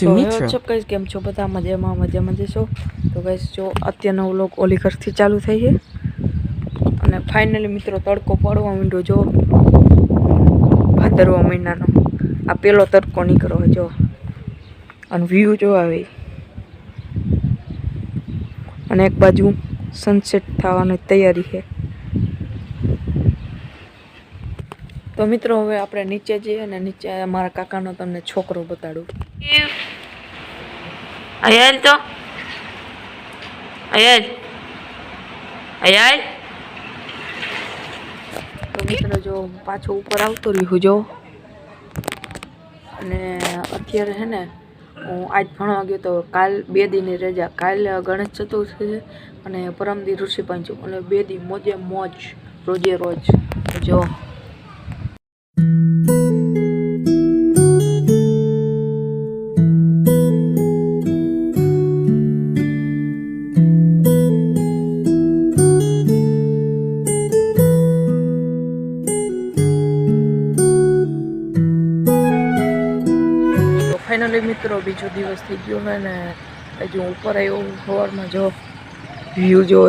to Mitra. So guys, કેમ છો બધા? મજામાં જશો? તો ગાઈસ જો અત્યારનો વ્લોગ ઓલી ઘરથી ચાલુ થઈ છે અને ફાઇનલી મિત્રો તડકો પડવા માંડ્યો જો ભાદરવા મહિનાનો આ પેલો તડકો નીકળ્યો જો અને વ્યૂ જો આવે અને એક બાજુ સનસેટ થવાની તૈયારી છે। તો મિત્રો હવે આપણે નીચે જઈએ અને નીચે મારા કાકાનો તમને છોકરો બતાડું। અયલ તો અયલ અયલ તો મિત્રો જો પાછો ઉપર આવતો રહ્યું જો અને અત્યારે છે ને હું આજ ભણવા ગયો તો કાલ 2 દીની રજા કાલ ગણેશ ચતુર્થી છે અને પરમદી ઋષિ પંચમ એટલે 2 દી મોજે મોજ રોજે રોજ જો फाइनली मित्रों बीजो दिवस थी गयो है ने हजू ऊपर आयो सवार में जो व्यू जो